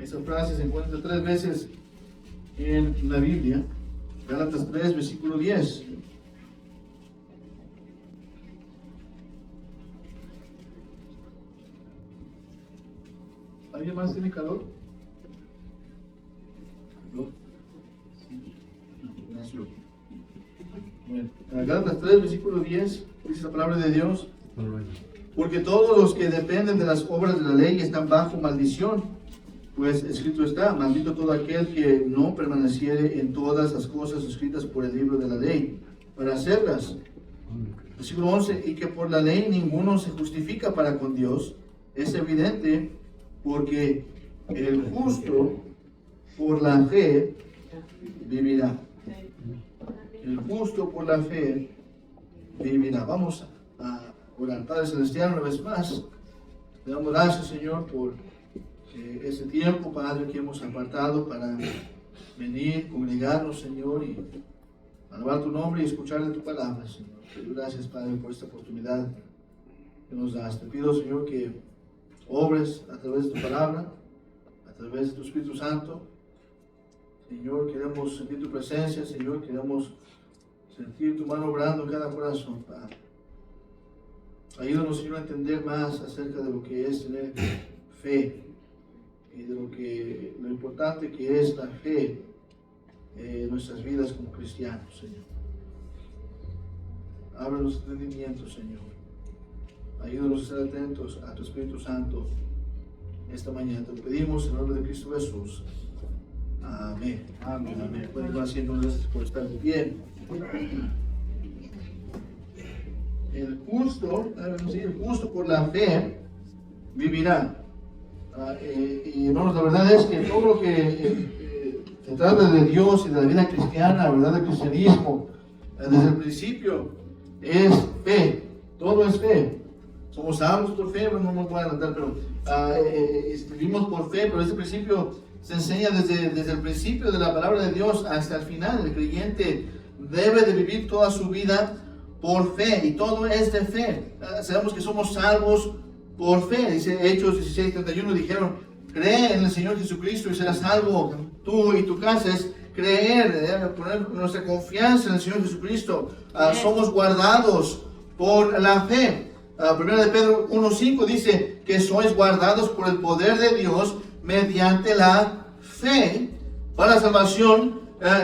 Esa frase se encuentra 3 veces en la Biblia. Gálatas 3, versículo 10. ¿Alguien más tiene calor? ¿No? Bueno, Gálatas 3, versículo 10, dice la palabra de Dios. Porque todos los que dependen de las obras de la ley están bajo maldición, pues escrito está: maldito todo aquel que no permaneciere en todas las cosas escritas por el libro de la ley, para hacerlas. Versículo 11, y que por la ley ninguno se justifica para con Dios. Es evidente, porque el justo por la fe vivirá. El justo por la fe vivirá. Vamos a orar. Padre Celestial, una vez más, te damos gracias, Señor, por ese tiempo, Padre, que hemos apartado para venir, congregarnos, Señor, y alabar tu nombre y escuchar de tu palabra, Señor. Te doy gracias, Padre, por esta oportunidad que nos das. Te pido, Señor, que obres a través de tu palabra, a través de tu Espíritu Santo. Señor, queremos sentir tu presencia, Señor, queremos sentir tu mano obrando en cada corazón, Padre. Ayúdanos, Señor, a entender más acerca de lo que es tener fe y de lo importante que es la fe en nuestras vidas como cristianos, Señor. Abre los entendimientos, Señor. Ayúdanos a estar atentos a tu Espíritu Santo esta mañana. Te lo pedimos en el nombre de Cristo Jesús. Amén. Amén. Amén. Pueden ir haciendo gracias por estar bien. El justo por la fe vivirá. Y hermanos, la verdad es que todo lo que se trata de Dios y de la vida cristiana, la verdad del cristianismo, desde el principio es fe. Todo es fe. Somos salvos por fe, no nos voy a adelantar, pero vivimos por fe, pero desde el principio se enseña desde el principio de la palabra de Dios hasta el final. El creyente debe de vivir toda su vida por fe, y todo es de fe. Sabemos que somos salvos por fe. Dice Hechos 16:31, dijeron: cree en el Señor Jesucristo y serás salvo tú y tu casa. Es creer, poner nuestra confianza en el Señor Jesucristo. Somos guardados por la fe. 1 de Pedro 1:5 dice que sois guardados por el poder de Dios mediante la fe para la salvación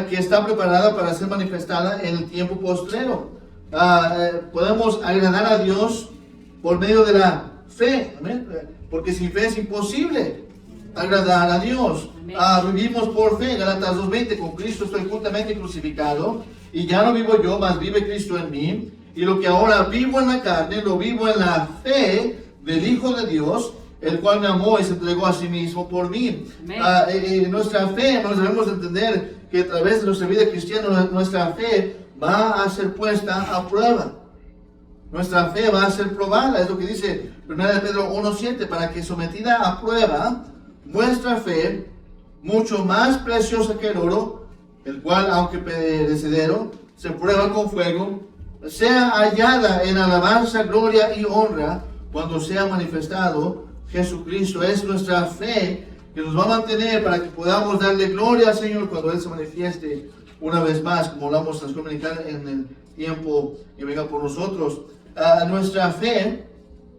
que está preparada para ser manifestada en el tiempo postrero. Podemos agradar a Dios por medio de la fe, ¿amén? Porque sin fe es imposible agradar a Dios. Vivimos por fe. Gálatas 2:20, con Cristo estoy juntamente crucificado, y ya no vivo yo, mas vive Cristo en mí. Y lo que ahora vivo en la carne, lo vivo en la fe del Hijo de Dios, el cual me amó y se entregó a sí mismo por mí. Nuestra fe, nos debemos entender que a través de nuestra vida cristiana, nuestra fe va a ser puesta a prueba. Nuestra fe va a ser probada. Es lo que dice 1 de Pedro 1:7, para que sometida a prueba, vuestra fe, mucho más preciosa que el oro, el cual, aunque perecedero, se prueba con fuego, sea hallada en alabanza, gloria y honra cuando sea manifestado Jesucristo. Es nuestra fe que nos va a mantener para que podamos darle gloria al Señor cuando Él se manifieste una vez más, como hablamos transcomunicar en el tiempo que venga por nosotros. Nuestra fe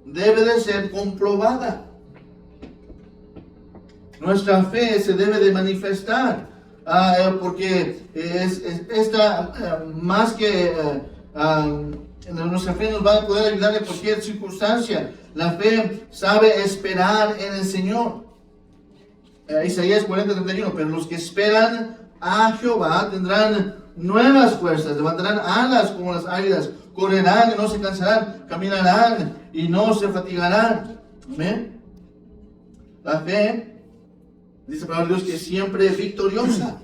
debe de ser comprobada. Nuestra fe se debe de manifestar, porque más que nuestra fe nos va a poder ayudar en cualquier circunstancia. La fe sabe esperar en el Señor. Isaías 40:31, pero los que esperan a Jehová tendrán nuevas fuerzas, levantarán alas como las águilas, correrán y no se cansarán, caminarán y no se fatigarán. Amén. La fe, dice la palabra de Dios, que siempre es victoriosa.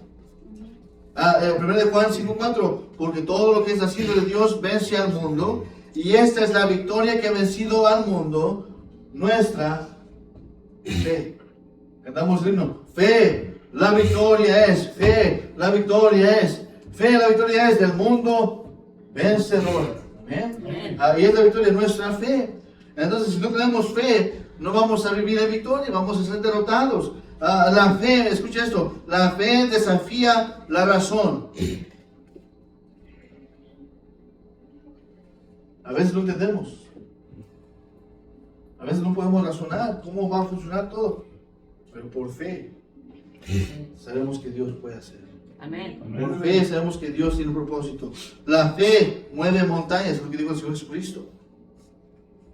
1 de Juan 5:4, porque todo lo que es nacido de Dios vence al mundo, y esta es la victoria que ha vencido al mundo, nuestra fe. Cantamos el himno: fe, la victoria es, fe, la victoria es, fe, la victoria es del mundo vencedor. Amén. Y es la victoria de nuestra fe. Entonces, si no tenemos fe, no vamos a vivir en victoria, vamos a ser derrotados. La fe, escucha esto, la fe desafía la razón. A veces no entendemos. A veces no podemos razonar cómo va a funcionar todo. Pero por fe sabemos que Dios puede hacer. Amén. Por fe sabemos que Dios tiene un propósito. La fe mueve montañas, es lo que dijo el Señor Jesucristo.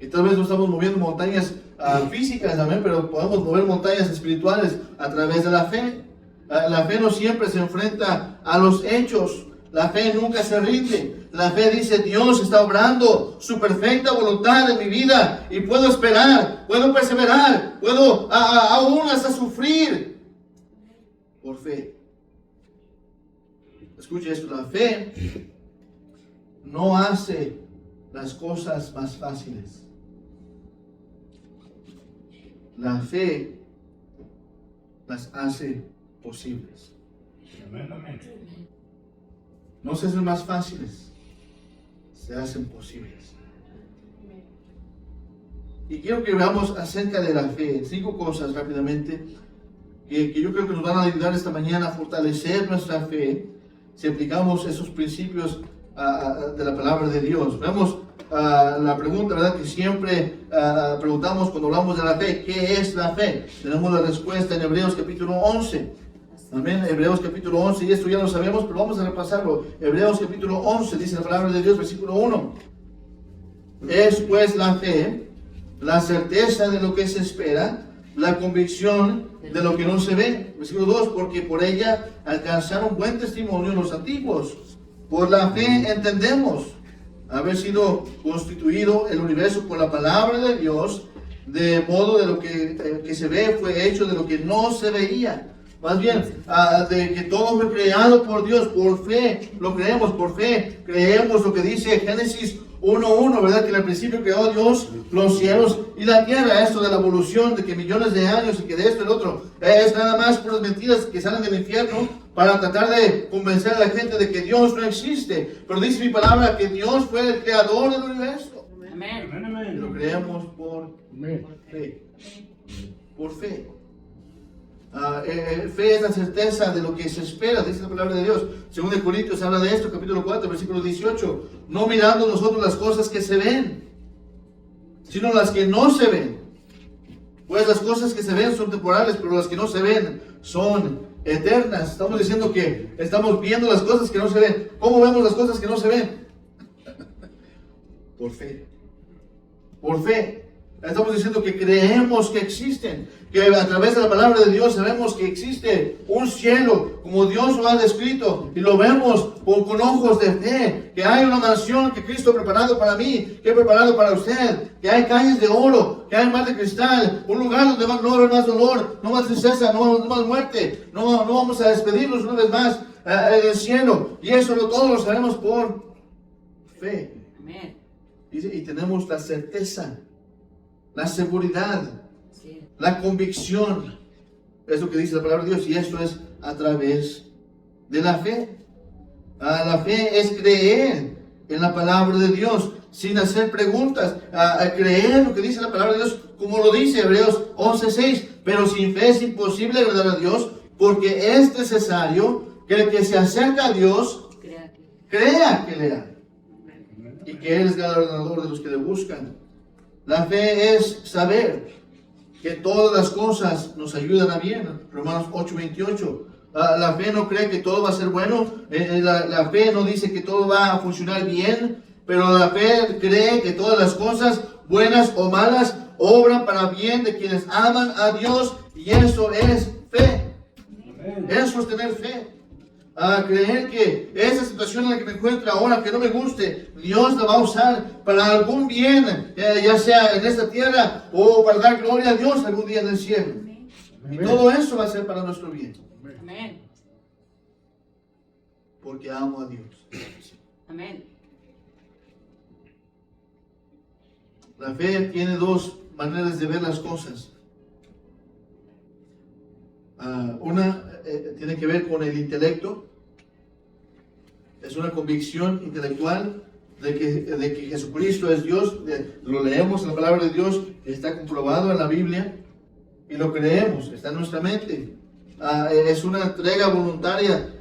Y tal vez no estamos moviendo montañas físicas, amén, pero podemos mover montañas espirituales a través de la fe. La fe no siempre se enfrenta a los hechos. La fe nunca se rinde. La fe dice: Dios está obrando su perfecta voluntad en mi vida y puedo esperar, puedo perseverar, puedo aún hasta sufrir por fe. Escuche esto, la fe no hace las cosas más fáciles. La fe las hace posibles. Amén, amén. No se hacen más fáciles, se hacen posibles. Y quiero que veamos acerca de la fe 5 cosas rápidamente que yo creo que nos van a ayudar esta mañana a fortalecer nuestra fe si aplicamos esos principios de la palabra de Dios. Veamos la pregunta, ¿verdad?, que siempre preguntamos cuando hablamos de la fe: ¿qué es la fe? Tenemos la respuesta en Hebreos capítulo 11. Amén, Hebreos capítulo 11, y esto ya lo sabemos, pero vamos a repasarlo. Hebreos capítulo 11, dice la palabra de Dios, versículo 1. Es pues la fe, la certeza de lo que se espera, la convicción de lo que no se ve. Versículo 2, porque por ella alcanzaron buen testimonio los antiguos. Por la fe entendemos haber sido constituido el universo por la palabra de Dios, de modo de lo que se ve fue hecho de lo que no se veía. Más bien, de que todo fue creado por Dios. Por fe lo creemos, por fe creemos lo que dice Génesis 1:1, ¿verdad? Que en el principio creó Dios los cielos y la tierra. Esto de la evolución, de que millones de años y que de esto y el otro, es nada más por las mentiras que salen del infierno para tratar de convencer a la gente de que Dios no existe. Pero dice mi palabra que Dios fue el creador del universo. Amén. Amén, amén. Y lo creemos por fe. Por fe. Fe es la certeza de lo que se espera, dice la palabra de Dios. Según de Corintios habla de esto, capítulo 4, versículo 18. No mirando nosotros las cosas que se ven, sino las que no se ven. Pues las cosas que se ven son temporales, pero las que no se ven son eternas. Estamos diciendo que estamos viendo las cosas que no se ven. ¿Cómo vemos las cosas que no se ven? Por fe. Por fe. Estamos diciendo que creemos que existen, que a través de la palabra de Dios sabemos que existe un cielo como Dios lo ha descrito y lo vemos con ojos de fe, que hay una mansión que Cristo ha preparado para mí, que ha preparado para usted, que hay calles de oro, que hay mar de cristal, un lugar donde no va a haber más dolor, no más tristeza, no más muerte, no vamos a despedirnos una vez más en el cielo, y eso todo lo sabemos por fe. Amén. Y tenemos la certeza, la seguridad, Sí. la convicción. Es lo que dice la palabra de Dios, y esto es a través de la fe. La fe es creer en la palabra de Dios sin hacer preguntas, creer lo que dice la palabra de Dios como lo dice Hebreos 11:6. Pero sin fe es imposible agradar a Dios, porque es necesario que el que se acerca a Dios crea que le da y que Él es galardonador de los que le buscan. La fe es saber que todas las cosas nos ayudan a bien. Romanos 8:28. La fe no cree que todo va a ser bueno. La fe no dice que todo va a funcionar bien. Pero la fe cree que todas las cosas, buenas o malas, obran para bien de quienes aman a Dios. Y eso es fe. Eso es tener fe. Creer que esa situación en la que me encuentro ahora, que no me guste, Dios la va a usar para algún bien, ya sea en esta tierra o para dar gloria a Dios algún día en el cielo. Y todo eso va a ser para nuestro bien. Amén. Porque amo a Dios. Amén. La fe tiene dos maneras de ver las cosas. Una tiene que ver con el intelecto. Es una convicción intelectual de que Jesucristo es Dios. Lo leemos en la palabra de Dios, está comprobado en la Biblia. y lo creemos, está en nuestra mente. Es una entrega voluntaria.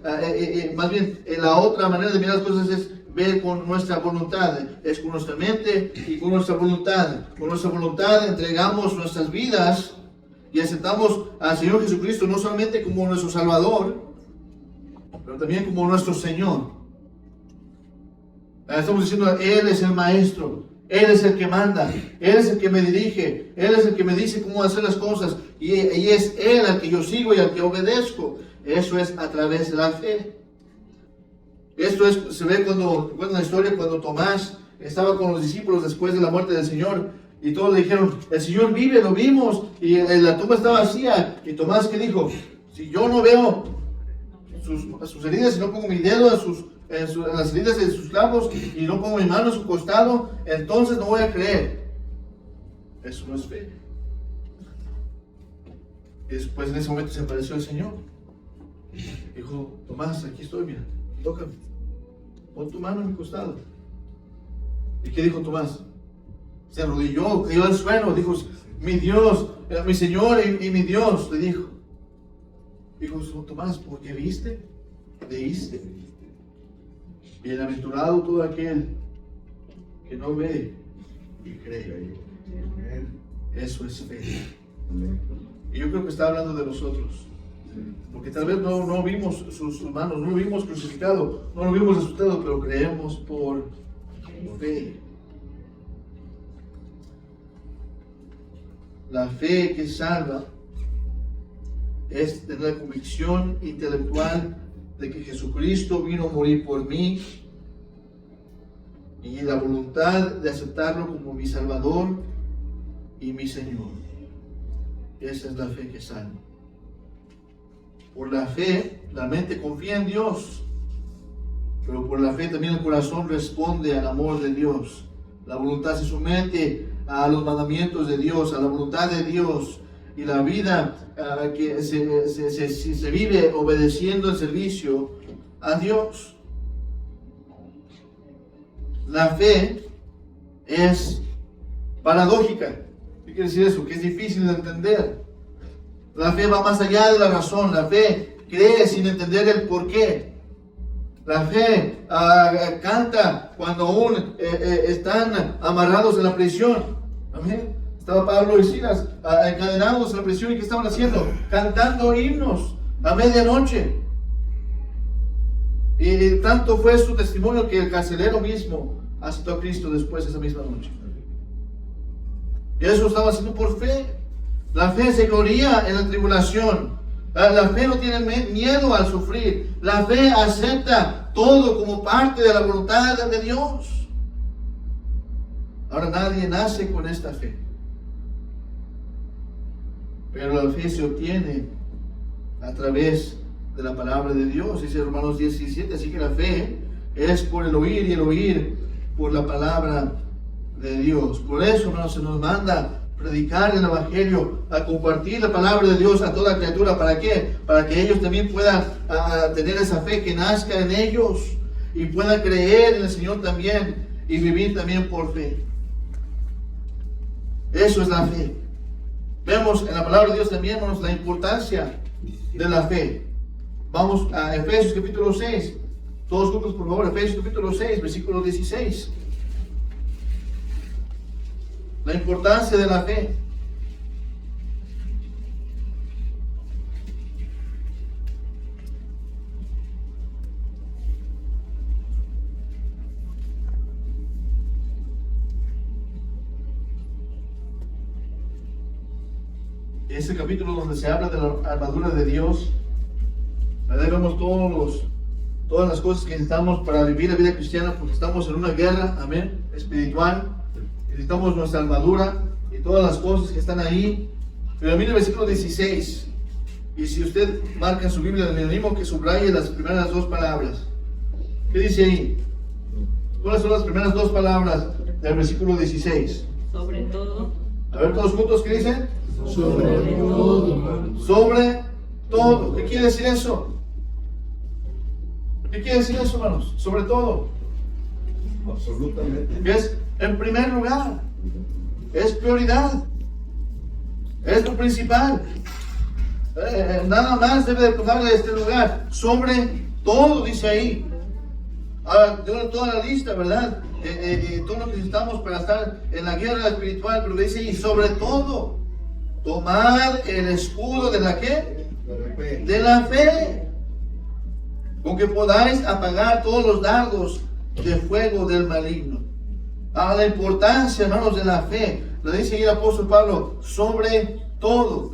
Más bien, la otra manera de mirar las cosas es ver con nuestra voluntad. Es con nuestra mente y con nuestra voluntad. Con nuestra voluntad entregamos nuestras vidas y aceptamos al Señor Jesucristo no solamente como nuestro Salvador, pero también como nuestro Señor. Estamos diciendo, Él es el Maestro, Él es el que manda, Él es el que me dirige, Él es el que me dice cómo hacer las cosas, y es Él al que yo sigo y al que obedezco. Eso es a través de la fe. Esto se ve cuando la historia, cuando Tomás estaba con los discípulos después de la muerte del Señor, y todos le dijeron, el Señor vive, lo vimos, y la tumba estaba vacía. Y Tomás, ¿qué dijo? Si yo no veo sus heridas, si no pongo mi dedo en las heridas de sus clavos y no pongo mi mano en su costado, entonces no voy a creer. Eso no es fe. Y después en ese momento se apareció el Señor. Dijo, Tomás, aquí estoy, mira, tócame, pon tu mano en mi costado. ¿Y qué dijo Tomás? Se arrodilló, cayó al suelo, dijo, mi Dios, mi Señor y mi Dios, le dijo. Dijo Tomás, porque viste, leíste. Bienaventurado todo aquel que no ve y cree. Eso es fe. Y yo creo que está hablando de nosotros. Porque tal vez no vimos sus manos, no lo vimos crucificado, no lo vimos resucitado, pero creemos por fe. La fe que salva es tener la convicción intelectual de que Jesucristo vino a morir por mí y la voluntad de aceptarlo como mi Salvador y mi Señor. Esa es la fe que salva. Por la fe, la mente confía en Dios, pero por la fe también el corazón responde al amor de Dios. La voluntad se somete a los mandamientos de Dios, a la voluntad de Dios, y la vida que se vive obedeciendo el servicio a Dios. La fe es paradójica. ¿Qué quiere decir eso? Que es difícil de entender. La fe va más allá de la razón. La fe cree sin entender el porqué. La fe canta cuando aún están amarrados en la prisión. Amén. Estaba Pablo y Silas encadenados en la prisión, y ¿qué estaban haciendo? Cantando himnos a medianoche. Y tanto fue su testimonio que el carcelero mismo aceptó a Cristo después esa misma noche. Y eso estaba haciendo por fe. La fe se gloría en la tribulación. La fe no tiene miedo al sufrir. La fe acepta todo como parte de la voluntad de Dios. Ahora, nadie nace con esta fe, pero la fe se obtiene a través de la palabra de Dios. Dice Romanos 10:17, así que la fe es por el oír y el oír por la palabra de Dios. Por eso, hermanos, se nos manda predicar el Evangelio, a compartir la palabra de Dios a toda criatura. ¿Para qué? Para que ellos también puedan tener esa fe que nazca en ellos y puedan creer en el Señor también y vivir también por fe. Eso es la fe. Vemos en la palabra de Dios también, hermanos, la importancia de la fe. Vamos a Efesios capítulo 6. Todos juntos, por favor, Efesios capítulo 6, versículo 16. La importancia de la fe. Ese capítulo donde se habla de la armadura de Dios, ¿verdad? Vemos todas las cosas que necesitamos para vivir la vida cristiana, porque estamos en una guerra, amén, espiritual. Necesitamos nuestra armadura y todas las cosas que están ahí. Pero mire el versículo 16. Y si usted marca en su Biblia, le animo que subraye las primeras dos palabras. ¿Qué dice ahí? ¿Cuáles son las primeras dos palabras del versículo 16? Sobre todo. A ver, todos juntos, ¿qué dicen? Sobre todo. Sobre todo. ¿Qué quiere decir eso? ¿Qué quiere decir eso, hermanos? Sobre todo. Absolutamente. Es en primer lugar. Es prioridad. Es lo principal. Nada más debe de tomarle este lugar. Sobre todo, dice ahí. Ahora, tengo toda la lista, ¿verdad? Todo lo que necesitamos para estar en la guerra espiritual, pero dice, y sobre todo, tomad el escudo de la ¿qué? De la fe, con que podáis apagar todos los dardos de fuego del maligno. A la importancia, hermanos, de la fe, le dice ahí el apóstol Pablo, sobre todo,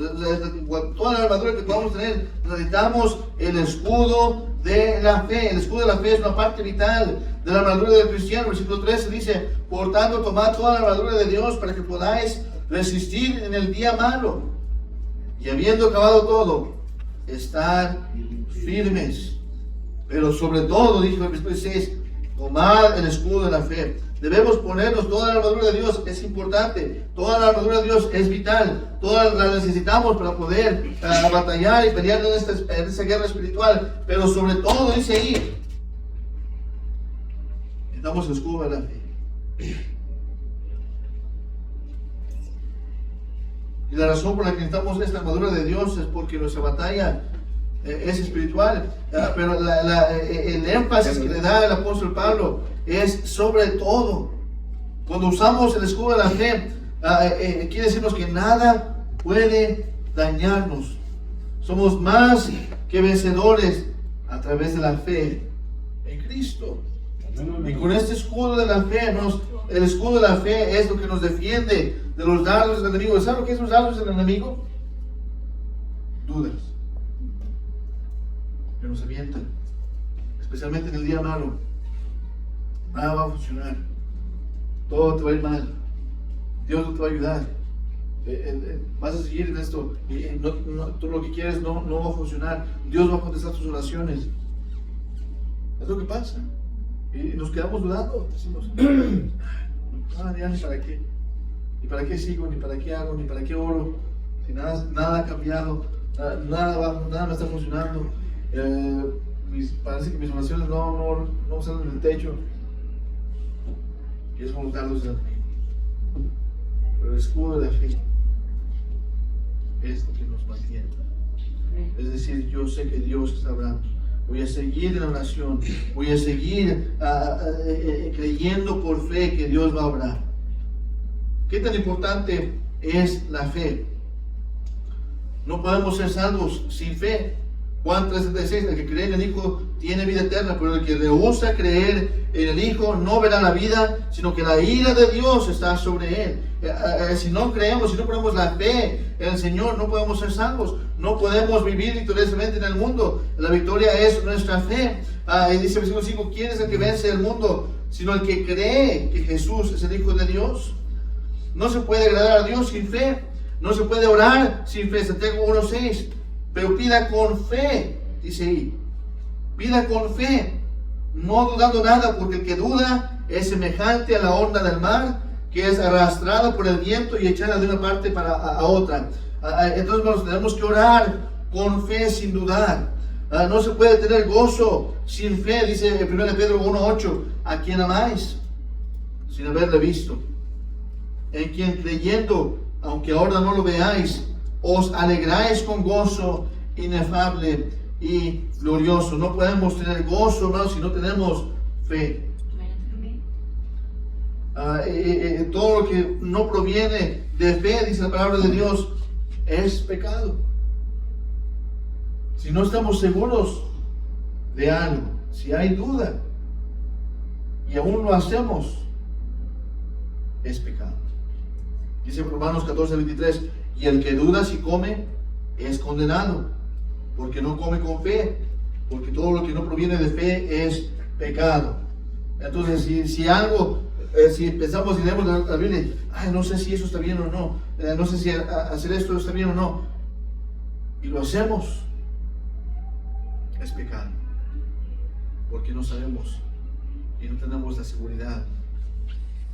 toda la armadura que podamos tener, necesitamos el escudo de la fe. El escudo de la fe es una parte vital de la armadura del cristiano. Versículo 13 dice, por tanto, tomad toda la armadura de Dios para que podáis resistir en el día malo, y habiendo acabado todo, estar firmes. Pero sobre todo, dice el versículo 16, tomad el escudo de la fe. Debemos ponernos toda la armadura de Dios, es importante. Toda la armadura de Dios es vital. Toda la necesitamos para poder batallar y pelear en esta guerra espiritual. Pero sobre todo, dice ahí, necesitamos el escudo de la fe. Y la razón por la que necesitamos esta armadura de Dios es porque nuestra batalla es espiritual. Pero el énfasis que le da el apóstol Pablo es sobre todo. Cuando usamos el escudo de la fe, quiere decirnos que nada puede dañarnos. Somos más que vencedores a través de la fe en Cristo. Y con este escudo de la fe, el escudo de la fe es lo que nos defiende de los dardos del enemigo. ¿Saben lo que es los dardos del enemigo? Dudas que nos avientan, especialmente en el día malo. Nada va a funcionar, todo te va a ir mal, Dios no te va a ayudar, vas a seguir en esto, y tú lo que quieres no va a funcionar, Dios va a contestar tus oraciones. Es lo que pasa, y nos quedamos dudando, decimos, ya ni para qué, ni para qué sigo, ni para qué hago, ni para qué oro, si nada ha cambiado, nada me está funcionando. Parece que mis oraciones no salen del techo. Y esos son los dardos del enemigo. Pero el escudo de la fe es lo que nos mantiene. Es decir, yo sé que Dios está hablando. Voy a seguir en la oración. Voy a seguir creyendo por fe que Dios va a obrar. ¿Qué tan importante es la fe? No podemos ser salvos sin fe. Juan 3:36, el que cree en el Hijo tiene vida eterna, pero el que rehúsa creer en el Hijo no verá la vida, sino que la ira de Dios está sobre él. Si no creemos, si no ponemos la fe en el Señor, no podemos ser salvos, no podemos vivir victoriosamente en el mundo. La victoria es nuestra fe. Y dice el versículo 5, ¿quién es el que vence el mundo? Sino el que cree que Jesús es el Hijo de Dios. No se puede agradar a Dios sin fe, no se puede orar sin fe. Santiago 1:6. Pero pida con fe, dice ahí, pida con fe, no dudando nada, porque el que duda es semejante a la onda del mar, que es arrastrada por el viento y echada de una parte a otra. Entonces, hermanos, tenemos que orar con fe sin dudar. No se puede tener gozo sin fe, dice en 1 Pedro 1:8, a quien amáis sin haberle visto, en quien creyendo, aunque ahora no lo veáis, os alegráis con gozo inefable y glorioso. No podemos tener gozo, hermanos, si no tenemos fe. Todo lo que no proviene de fe, dice la palabra de Dios, es pecado. Si no estamos seguros de algo, si hay duda y aún lo hacemos, es pecado. Dice Romanos 14:23, y el que duda si come es condenado, porque no come con fe, porque todo lo que no proviene de fe es pecado. Entonces, si pensamos y leemos la Biblia, no sé si eso está bien o no, no sé si hacer esto está bien o no, y lo hacemos, es pecado, porque no sabemos y no tenemos la seguridad,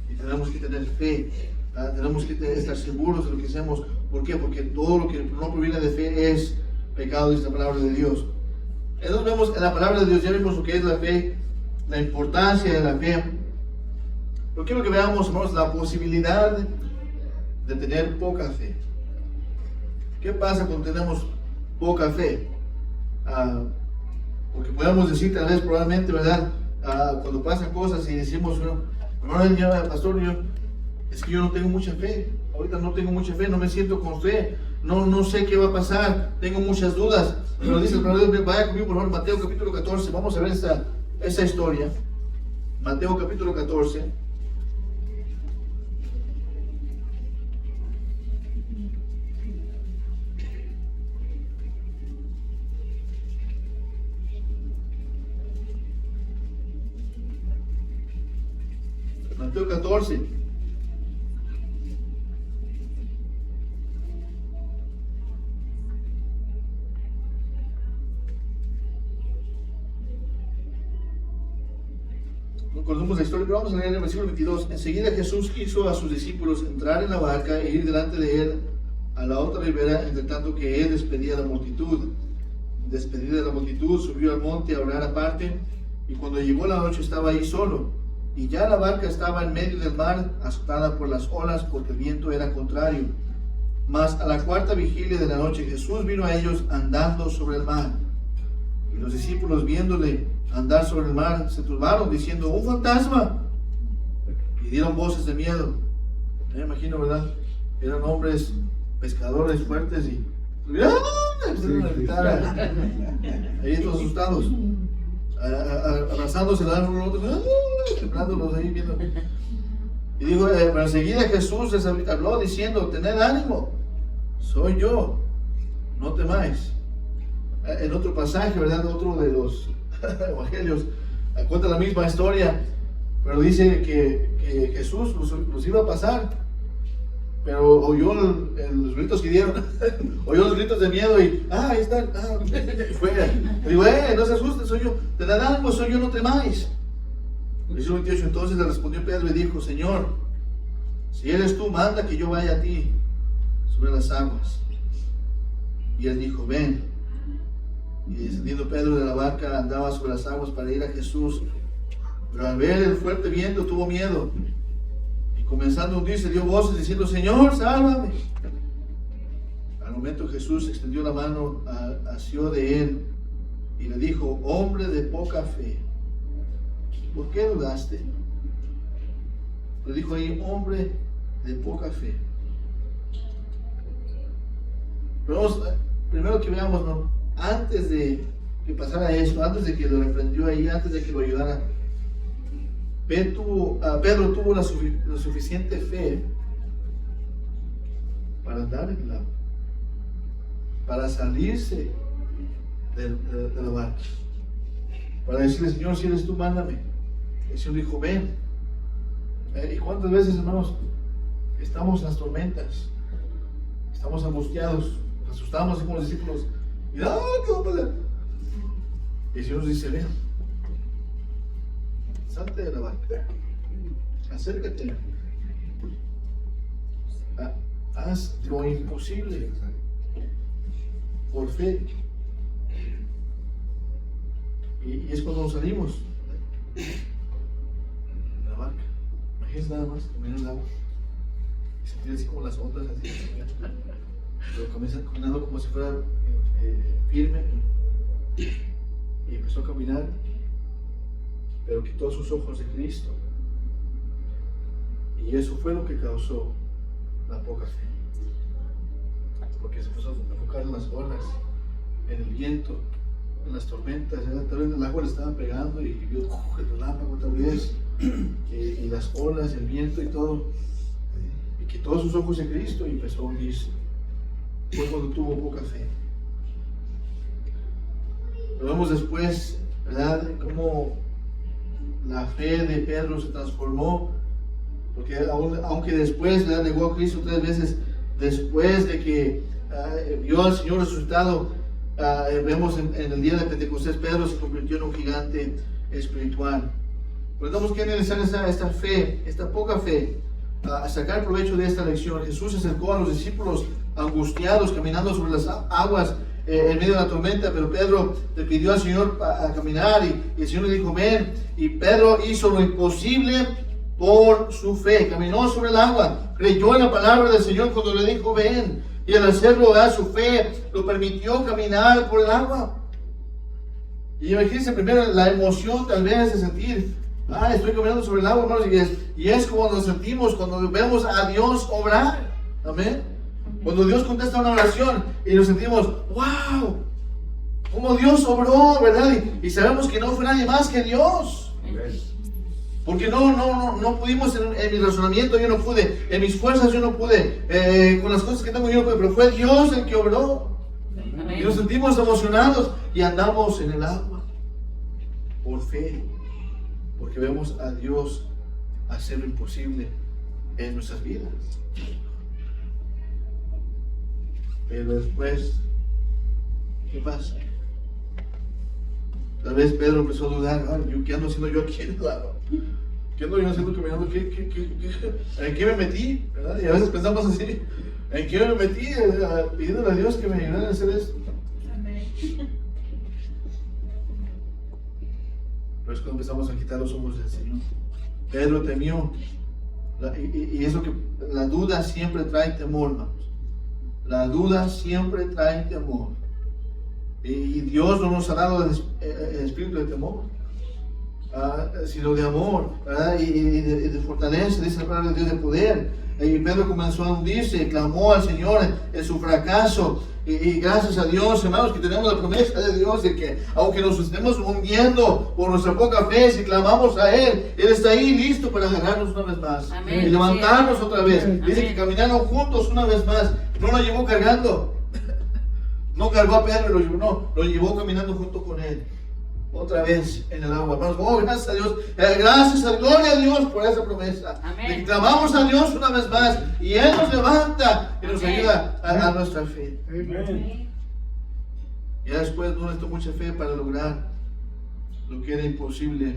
y tenemos que tener fe. Tenemos que estar seguros de lo que hacemos. ¿Por qué? Porque todo lo que no proviene de fe es pecado, dice la palabra de Dios. Entonces vemos en la palabra de Dios, ya vimos lo que es la fe, la importancia de la fe. Pero quiero que veamos, hermanos, la posibilidad de tener poca fe. ¿Qué pasa cuando tenemos poca fe? Porque podemos decir tal vez probablemente, ¿verdad? Cuando pasan cosas y decimos, hermano, pastor, es que yo no tengo mucha fe. Ahorita no tengo mucha fe, no me siento con fe. No sé qué va a pasar, tengo muchas dudas. Pero dice el Padre, vaya conmigo por favor, Mateo capítulo 14. Vamos a ver esa historia. Mateo capítulo 14. Mateo 14. No conocemos la historia, pero vamos a leer el versículo 22. Enseguida Jesús hizo a sus discípulos entrar en la barca e ir delante de él a la otra ribera, entre tanto que él despedía a la multitud. Despedida de la multitud, subió al monte a orar aparte, y cuando llegó la noche estaba ahí solo. Y ya la barca estaba en medio del mar, azotada por las olas, porque el viento era contrario. Mas a la cuarta vigilia de la noche Jesús vino a ellos andando sobre el mar. Y los discípulos, viéndole andar sobre el mar, se turbaron, diciendo: ¡un fantasma! Y dieron voces de miedo. Me imagino, ¿verdad? Eran hombres pescadores fuertes y empezaron a gritar ahí todos asustados, abrazándose el uno al otro, temblándolos ahí viendo. Y dijo, pero enseguida Jesús les habló diciendo: tened ánimo, soy yo, no temáis. En otro pasaje, ¿verdad? Otro de los evangelios cuenta la misma historia, pero dice que Jesús los iba a pasar, pero oyó los gritos que dieron, oyó los gritos de miedo y ahí están, fue. Y digo, no se asusten, soy yo, tened ánimo, soy yo, no temáis. Versículo 28, entonces le respondió Pedro y dijo: Señor, si eres tú, manda que yo vaya a ti sobre las aguas. Y él dijo: ven. Y descendiendo Pedro de la barca, andaba sobre las aguas para ir a Jesús, pero al ver el fuerte viento tuvo miedo, y comenzando a hundirse dio voces diciendo: Señor, sálvame. Al momento Jesús extendió la mano, asió de él y le dijo: hombre de poca fe, ¿por qué dudaste? Le dijo ahí: hombre de poca fe. Pero vamos, primero que veamos, ¿no? Antes de que pasara esto, antes de que lo reprendió ahí, antes de que lo ayudara, Pedro tuvo la suficiente fe para andar en el agua, para salirse de la barca, para decirle: Señor, si eres tú, mándame. El Señor dijo: ven. ¿Y cuántas veces, hermanos, estamos en las tormentas, estamos angustiados, nos asustamos así como los discípulos? Y ¿qué va a pasar? Y el Señor nos dice: ven, salte de la barca, acércate, haz lo imposible por fe. Y es cuando nos salimos de la barca. Imagínense nada más, caminar el agua y sentir así como las ondas, así, pero comienza caminando como si fuera firme, y empezó a caminar, pero quitó sus ojos de Cristo, y eso fue lo que causó la poca fe, porque se empezó a enfocar en las olas, en el viento, en las tormentas. Tal vez el agua le estaba pegando y vio el relámpago tal vez, y las olas, el viento y todo, y quitó sus ojos de Cristo y empezó a hundirse. Fue cuando tuvo poca fe. Pero vemos después, ¿verdad?, cómo la fe de Pedro se transformó, porque aunque después, ¿verdad?, negó a Cristo 3 veces, después de que vio al Señor resucitado, vemos en el día de Pentecostés, Pedro se convirtió en un gigante espiritual. Pero tenemos que analizar esta fe, esta poca fe, a sacar provecho de esta lección. Jesús se acercó a los discípulos angustiados, caminando sobre las aguas en medio de la tormenta, pero Pedro le pidió al Señor a caminar, y el Señor le dijo: ven. Y Pedro hizo lo imposible por su fe, caminó sobre el agua, creyó en la palabra del Señor cuando le dijo: ven. Y al hacerlo, ¿verdad? Su fe lo permitió caminar por el agua. Y imagínense primero la emoción tal vez de sentir, estoy caminando sobre el agua, hermanos, y es como nos sentimos cuando vemos a Dios obrar. Amén. Cuando Dios contesta una oración y nos sentimos, wow, como Dios obró, ¿verdad? Y sabemos que no fue nadie más que Dios. Porque no pudimos en mi razonamiento, yo no pude, en mis fuerzas yo no pude, con las cosas que tengo yo no pude, pero fue Dios el que obró. Y nos sentimos emocionados y andamos en el agua por fe, porque vemos a Dios hacer lo imposible en nuestras vidas. Pero después, ¿qué pasa? Tal vez Pedro empezó a dudar, ¿qué ando haciendo yo aquí en el agua? ¿Qué ando yo haciendo caminando? ¿En qué me metí? ¿Verdad? Y a veces pensamos así, ¿en qué me metí? Pidiéndole a Dios que me ayudara a hacer esto. Pero es cuando empezamos a quitar los ojos del Señor. Pedro temió. Y es lo que la duda siempre trae temor, hermanos. La duda siempre trae temor. Y Dios no nos ha dado el espíritu de temor, sino de amor, ¿verdad? Y de fortaleza, dice la palabra de Dios, de poder. Y Pedro comenzó a hundirse, clamó al Señor en su fracaso. Y gracias a Dios, hermanos, que tenemos la promesa de Dios de que aunque nos estemos hundiendo por nuestra poca fe, si clamamos a Él, Él está ahí listo para agarrarnos una vez más. Amén. Y levantarnos otra vez. Amén. Dice que caminaron juntos una vez más. No lo llevó cargando. No cargó a Pedro, lo llevó caminando junto con él. Otra vez en el agua. Hermanos, gracias a Dios. Gracias a gloria a Dios por esa promesa. Amén. De que clamamos a Dios una vez más y Él nos levanta y nos Amén. ayuda a nuestra fe. Amén. Ya después no necesitó mucha fe para lograr lo que era imposible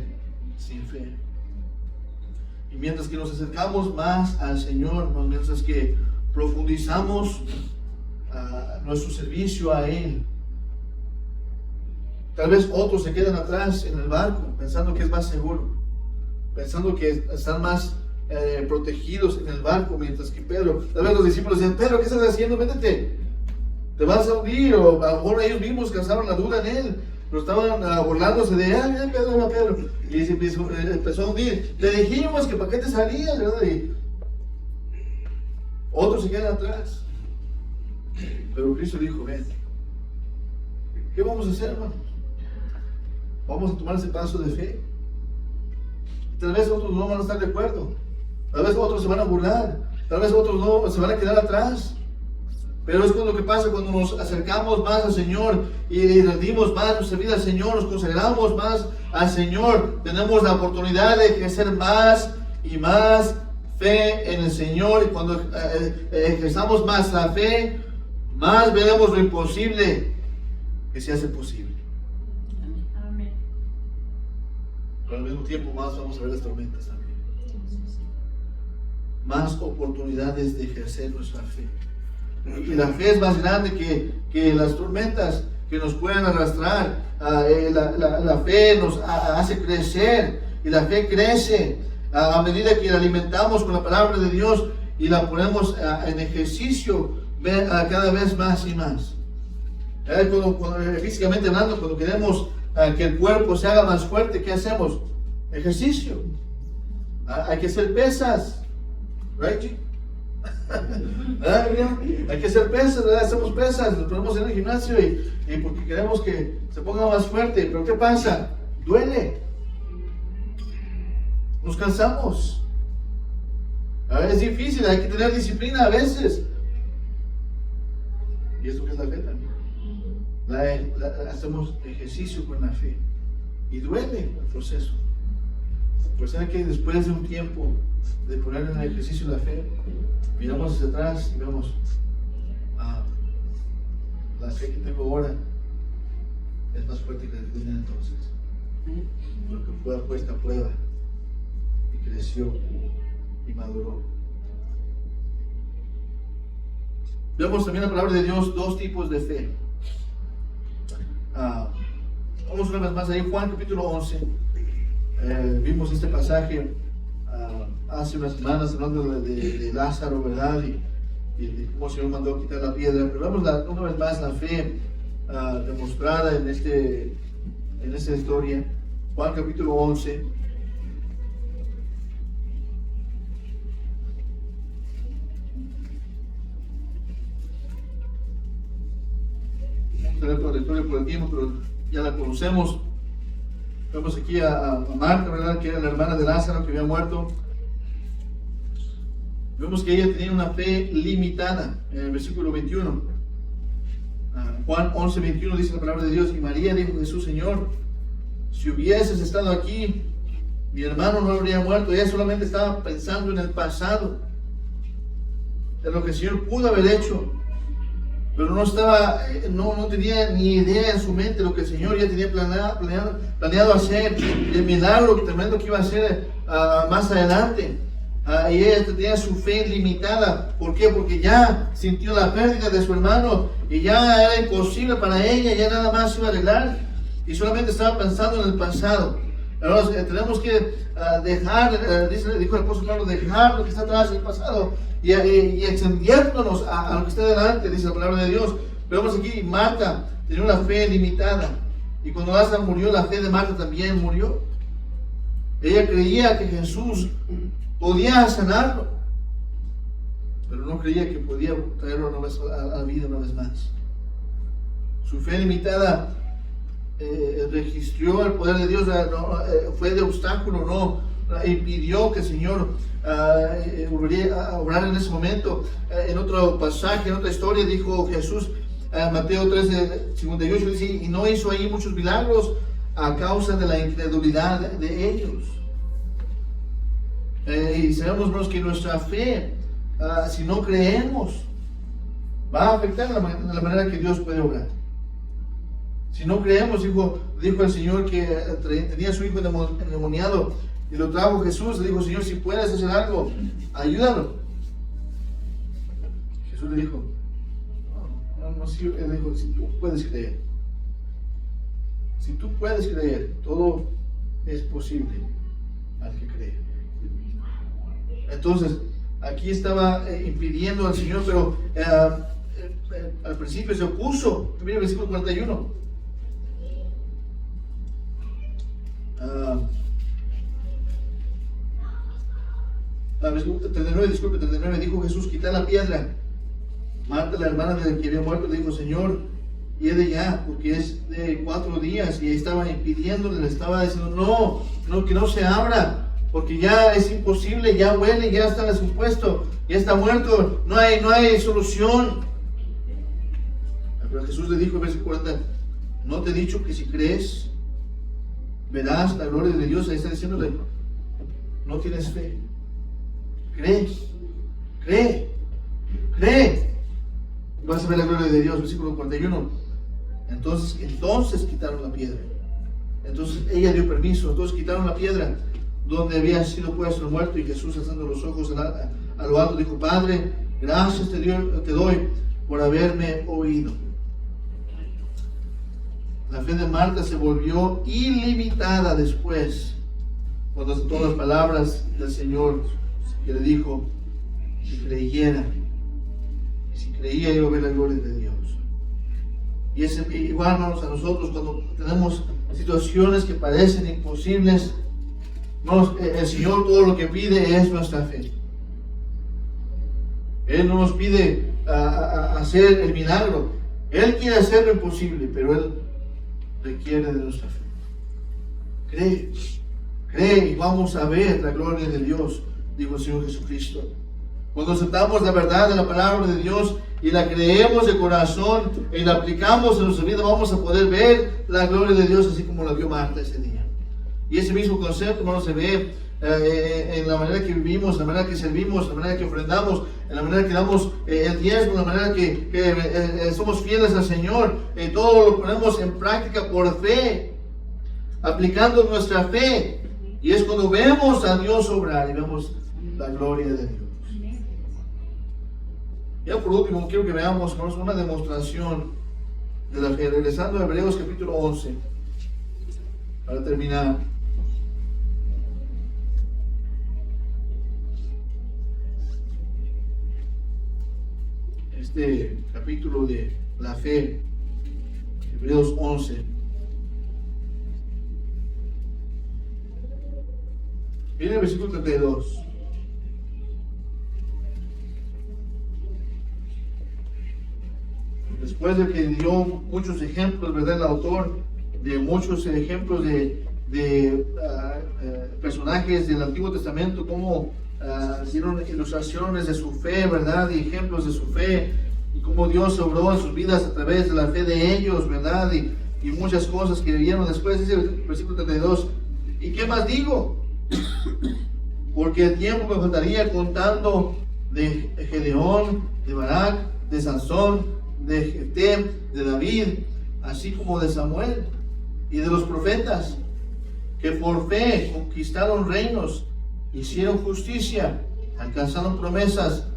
sin fe. Y mientras que nos acercamos más al Señor, mientras que profundizamos nuestro servicio a Él, tal vez otros se quedan atrás en el barco pensando que es más seguro, pensando que están más protegidos en el barco, mientras que Pedro, tal vez los discípulos decían, Pedro, ¿qué estás haciendo? Métete, te vas a hundir. O a lo mejor ellos mismos causaron la duda en él, pero estaban burlándose de Pedro, y empezó a hundir. Le dijimos que para qué te salías, ¿verdad? Y otros se quedan atrás. Pero Cristo dijo, ven, ¿qué vamos a hacer, hermanos? Vamos a tomar ese paso de fe. Tal vez otros no van a estar de acuerdo, tal vez otros se van a burlar, tal vez otros no se van a quedar atrás. Pero es lo que pasa cuando nos acercamos más al Señor y rendimos más nuestra vida al Señor, nos consagramos más al Señor, tenemos la oportunidad de crecer más y más fe en el Señor. Y cuando ejerzamos más la fe, más veremos lo imposible que se hace posible. Amén. Pero al mismo tiempo más vamos a ver las tormentas también. Más oportunidades de ejercer nuestra fe. Y la fe es más grande que las tormentas que nos pueden arrastrar. La fe nos hace crecer, y la fe crece a medida que la alimentamos con la palabra de Dios y la ponemos en ejercicio cada vez más y más. Físicamente hablando, cuando queremos que el cuerpo se haga más fuerte, ¿qué hacemos? Ejercicio. Hay que hacer pesas, right? Hay que hacer pesas, ¿verdad? Hacemos pesas, nos ponemos en el gimnasio y porque queremos que se ponga más fuerte. Pero ¿qué pasa? Duele. Nos cansamos. Es difícil, hay que tener disciplina a veces. Y eso que es la fe también. Hacemos ejercicio con la fe. Y duele el proceso. Pues hay que después de un tiempo de poner en el ejercicio la fe, miramos hacia atrás y vemos, la fe que tengo ahora es más fuerte que la que tenía entonces. Porque fue puesta a prueba y creció y maduró. Vemos también la palabra de Dios, dos tipos de fe. Vamos una vez más ahí, Juan capítulo 11. Vimos este pasaje hace unas semanas hablando de Lázaro, ¿verdad? y cómo el Señor mandó quitar la piedra. Pero vemos una vez más la fe demostrada en esta historia. Juan capítulo 11. Vamos a leer toda la historia por el tiempo, pero ya la conocemos. Vemos aquí a Marta, ¿verdad? Que era la hermana de Lázaro que había muerto. Vemos que ella tenía una fe limitada en el versículo 21. Juan 11, 21 dice la palabra de Dios: y María dijo a Jesús: Señor, si hubieses estado aquí, mi hermano no habría muerto. Ella solamente estaba pensando en el pasado, en lo que el Señor pudo haber hecho, pero no tenía ni idea en su mente lo que el Señor ya tenía planeado hacer, el milagro tremendo que iba a hacer más adelante. Y ella tenía su fe limitada. ¿Por qué? Porque ya sintió la pérdida de su hermano y ya era imposible para ella, ya nada más se iba a arreglar y solamente estaba pensando en el pasado. Ahora tenemos que dejar, dijo el apóstol Pablo, dejar lo que está atrás en el pasado y extendiéndonos a lo que está delante, dice la palabra de Dios. Pero vemos aquí, Marta tenía una fe limitada, y cuando Lázaro murió, la fe de Marta también murió. Ella creía que Jesús podía sanarlo, pero no creía que podía traerlo a la vida una vez más. Su fe limitada registró el poder de Dios, fue de obstáculo, no impidió que el Señor volviera a obrar en ese momento. En otro pasaje, en otra historia, dijo Jesús, Mateo 13:58, dice: y no hizo ahí muchos milagros a causa de la incredulidad de ellos. Y sabemos, hermanos, que nuestra fe, si no creemos, va a afectar la manera que Dios puede obrar. Si no creemos, dijo el Señor que tenía a su hijo endemoniado y lo trajo Jesús. Le dijo: Señor, si puedes hacer algo, ayúdalo. Jesús le dijo: él dijo: si tú puedes creer, si tú puedes creer, todo es posible al que cree. Entonces, aquí estaba impidiendo al Señor, pero al principio se opuso. Mira el versículo 41. 39, dijo Jesús: quita la piedra. Marta, la hermana del que había muerto, le dijo: Señor, hiede ya, porque es de 4 días. Y estaba impidiéndole, le estaba diciendo: no, que no se abra, porque ya es imposible, ya huele, ya está descompuesto, ya está muerto, no hay solución. Pero Jesús le dijo en versículo 40: ¿no te he dicho que si crees, verás la gloria de Dios? Ahí está diciéndole: no tienes fe. Cree. Vas a ver la gloria de Dios. Versículo 41. Entonces quitaron la piedra. Entonces ella dio permiso. Entonces quitaron la piedra donde había sido puesto el muerto, y Jesús, alzando los ojos a lo alto, dijo: Padre, gracias te doy por haberme oído. La fe de Marta se volvió ilimitada después, cuando aceptó las palabras del Señor, que le dijo que creyera, y si creía iba a ver la gloria de Dios. Y es igual, hermanos, a nosotros cuando tenemos situaciones que parecen imposibles. El Señor todo lo que pide es nuestra fe. Él no nos pide hacer el milagro. Él quiere hacer lo imposible, pero Él requiere de nuestra fe. Cree y vamos a ver la gloria de Dios, dijo el Señor Jesucristo. Cuando aceptamos la verdad de la palabra de Dios y la creemos de corazón y la aplicamos en nuestra vida, vamos a poder ver la gloria de Dios así como la vio Marta ese día. Y ese mismo concepto, hermano, se ve en la manera que vivimos, en la manera que servimos, en la manera que ofrendamos, en la manera que damos el diezmo, en la manera que somos fieles al Señor. Todo lo ponemos en práctica por fe, aplicando nuestra fe. Y es cuando vemos a Dios obrar y vemos la gloria de Dios. Ya por último, quiero que veamos, hermanos, una demostración de la fe. Regresando a Hebreos capítulo 11, para terminar. este capítulo de la fe, Hebreos 11. Viene el versículo 32. Después de que dio muchos ejemplos, ¿verdad? El autor de muchos ejemplos de personajes del Antiguo Testamento, cómo dieron ilustraciones de su fe, ¿verdad? Y ejemplos de su fe, y cómo Dios obró en sus vidas a través de la fe de ellos, ¿verdad? Y muchas cosas que vivieron después, dice el versículo 32. ¿Y qué más digo? Porque el tiempo me faltaría contando de Gedeón, de Barak, de Sansón, de Jefté, de David, así como de Samuel y de los profetas, que por fe conquistaron reinos, hicieron justicia, alcanzaron promesas,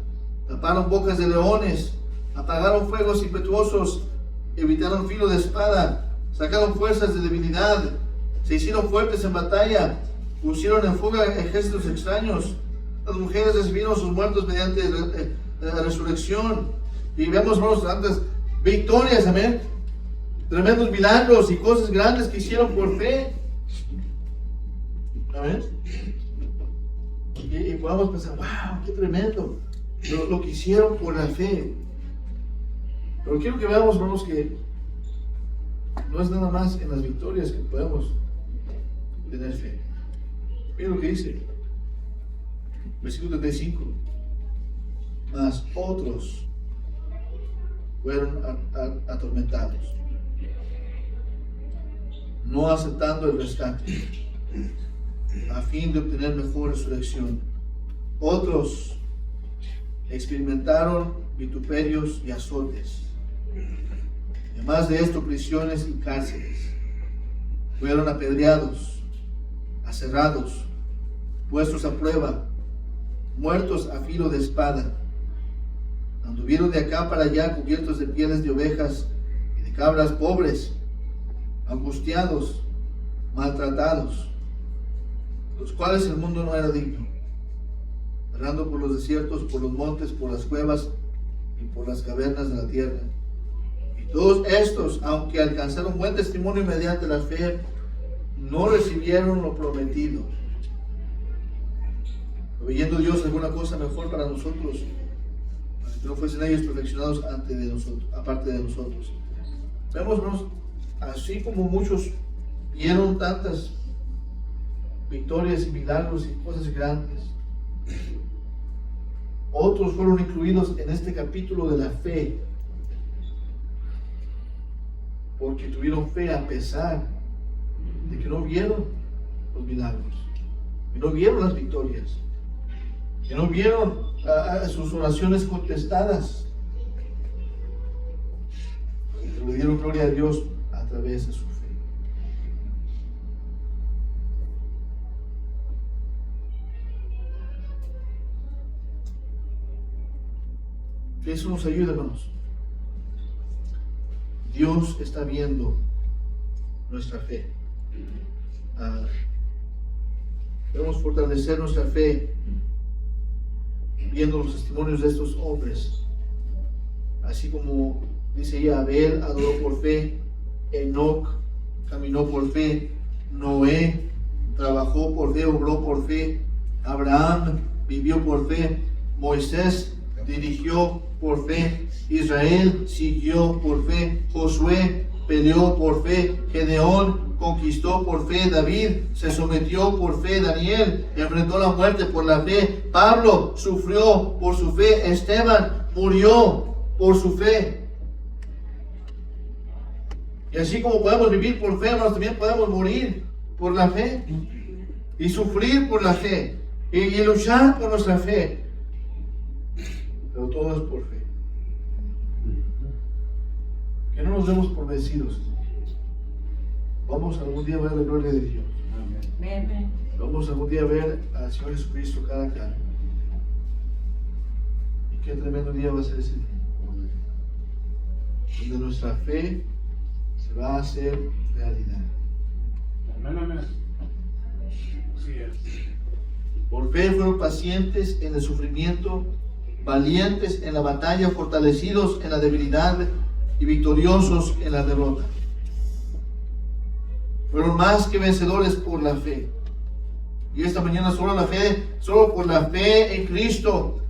taparon bocas de leones, apagaron fuegos impetuosos, evitaron filo de espada, sacaron fuerzas de debilidad, se hicieron fuertes en batalla, pusieron en fuga ejércitos extraños. Las mujeres recibieron sus muertos mediante la resurrección. Y vemos, hermanos, tantas victorias, amén. Tremendos milagros y cosas grandes que hicieron por fe. Amén. Y podamos pensar, wow, qué tremendo lo que hicieron por la fe. Pero quiero que veamos, hermanos, que no es nada más en las victorias que podemos tener fe. Miren lo que dice, versículo 35. Mas otros fueron atormentados, no aceptando el rescate, a fin de obtener mejor resurrección. Otros experimentaron vituperios y azotes. Además de esto, prisiones y cárceles. Fueron apedreados, aserrados, puestos a prueba, muertos a filo de espada. Anduvieron de acá para allá cubiertos de pieles de ovejas y de cabras, pobres, angustiados, maltratados, los cuales el mundo no era digno, errando por los desiertos, por los montes, por las cuevas y por las cavernas de la tierra. Y todos estos, aunque alcanzaron buen testimonio mediante la fe, no recibieron lo prometido, proveyendo Dios alguna cosa mejor para nosotros, que no fuesen ellos perfeccionados aparte de nosotros. Vemos, hermanos, así como muchos vieron tantas victorias y milagros y cosas grandes, otros fueron incluidos en este capítulo de la fe, porque tuvieron fe a pesar de que no vieron los milagros, que no vieron las victorias, que no vieron sus oraciones contestadas, pero le dieron gloria a Dios a través de su fe. Que eso nos ayude, hermanos. Dios está viendo nuestra fe. Debemos fortalecer nuestra fe viendo los testimonios de estos hombres, así como dice ella, Abel adoró por fe, Enoc caminó por fe, Noé trabajó por fe, obró por fe, Abraham vivió por fe, Moisés dirigió por fe, Israel siguió por fe, Josué peleó por fe, Gedeón conquistó por fe, David se sometió por fe, Daniel enfrentó la muerte por la fe, Pablo sufrió por su fe, Esteban murió por su fe. Y así como podemos vivir por fe, hermanos, también podemos morir por la fe y sufrir por la fe y luchar por nuestra fe, pero todo es por fe. Que no nos demos por vencidos. Vamos algún día a ver la gloria de Dios. Amén. Vamos algún día a ver al Señor Jesucristo cara a cara. Y qué tremendo día va a ser ese día, donde nuestra fe se va a hacer realidad. Amén, amén. Así es. Por fe fueron pacientes en el sufrimiento valientes en la batalla, fortalecidos en la debilidad y victoriosos en la derrota. Fueron más que vencedores por la fe. Y esta mañana solo por la fe en Cristo,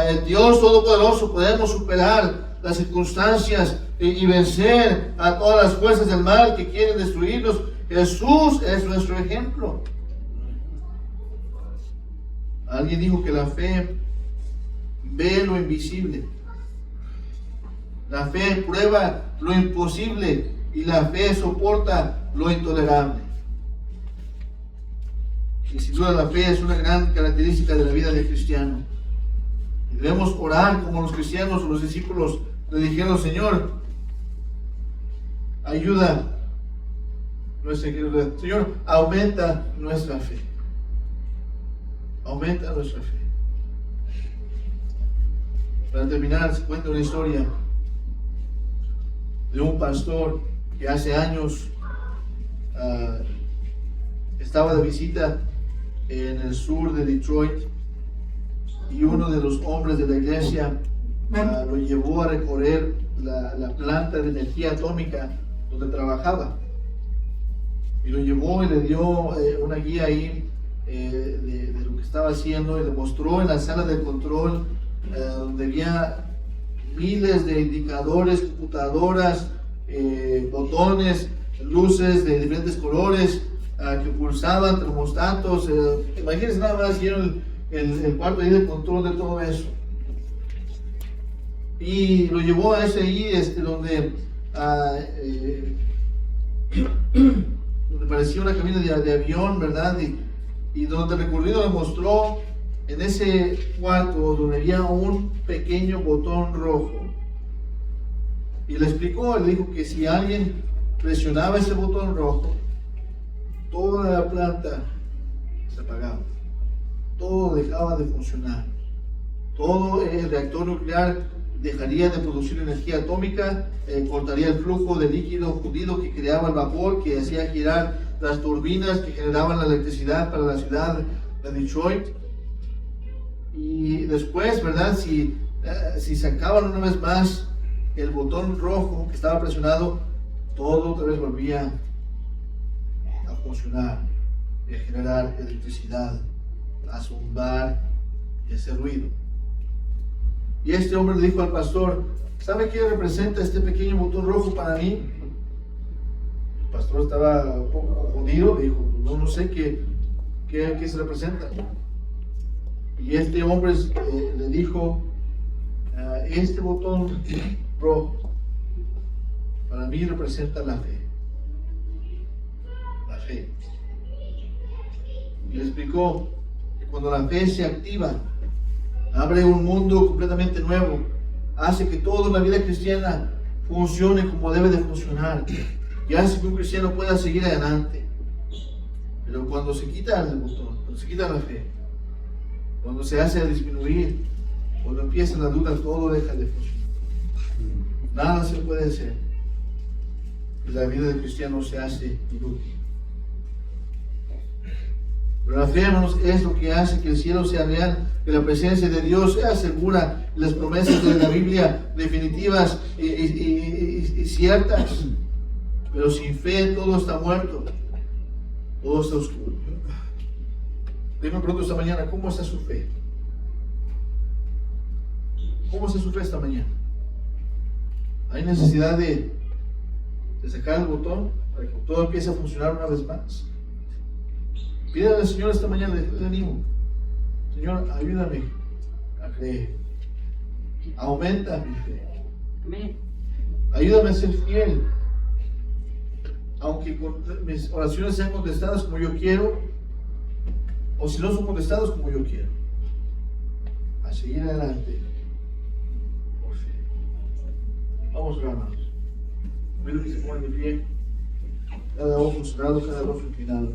el Dios Todopoderoso, podemos superar las circunstancias y vencer a todas las fuerzas del mal que quieren destruirnos. Jesús es nuestro ejemplo. Alguien dijo que la fe ve lo invisible. La fe prueba lo imposible y la fe soporta lo intolerable. Y sin duda la fe es una gran característica de la vida del cristiano. Y debemos orar como los cristianos o los discípulos le dijeron: Señor, ayuda nuestra incredulidad. Señor, aumenta nuestra fe. Aumenta nuestra fe. Para terminar, se cuenta una historia de un pastor que hace años estaba de visita en el sur de Detroit, y uno de los hombres de la iglesia lo llevó a recorrer la planta de energía atómica donde trabajaba, y lo llevó y le dio una guía ahí de lo que estaba haciendo, y le mostró en la sala de control donde había miles de indicadores, computadoras, botones, luces de diferentes colores que pulsaban, termostatos. Imagínense nada más, hicieron el cuarto ahí de control de todo eso. Y lo llevó a ese ahí donde parecía una cabina de avión, ¿verdad? Y donde el recorrido le mostró en ese cuarto donde había un pequeño botón rojo. Y le explicó, le dijo que si alguien presionaba ese botón rojo, toda la planta se apagaba, todo dejaba de funcionar, todo el reactor nuclear dejaría de producir energía atómica, cortaría el flujo de líquido fundido que creaba el vapor, que hacía girar las turbinas que generaban la electricidad para la ciudad de Detroit. Y después, ¿verdad? Si sacaban una vez más el botón rojo que estaba presionado, todo otra vez volvía a funcionar y a generar electricidad, a zumbar y a hacer ruido. Y este hombre le dijo al pastor: ¿sabe qué representa este pequeño botón rojo para mí? El pastor estaba un poco confundido, le dijo: no sé qué se representa. Y este hombre le dijo: este botón rojo para mí representa la fe. La fe. Y le explicó que cuando la fe se activa, abre un mundo completamente nuevo, hace que toda la vida cristiana funcione como debe de funcionar, y hace que un cristiano pueda seguir adelante. Pero cuando se quita el botón, cuando se quita la fe, cuando se hace disminuir, cuando empiezan las dudas, todo deja de funcionar. Nada se puede hacer. Y la vida del cristiano se hace inútil. Pero la fe, hermanos, es lo que hace que el cielo sea real, que la presencia de Dios sea segura, las promesas de la Biblia definitivas y ciertas. Pero sin fe todo está muerto, todo está oscuro. Yo me pregunto esta mañana: ¿cómo está su fe? ¿Cómo está su fe esta mañana? ¿Hay necesidad de sacar el botón para que todo empiece a funcionar una vez más? Pídale al Señor esta mañana, le animo: Señor, ayúdame a creer. Aumenta mi fe. Amén. Ayúdame a ser fiel. Aunque mis oraciones sean contestadas como yo quiero, o si no son contestadas como yo quiero, a seguir adelante por fe. Vamos a orar, hermanos. Pido que se pongan de pie, cada ojo cerrado, cada rostro inclinado.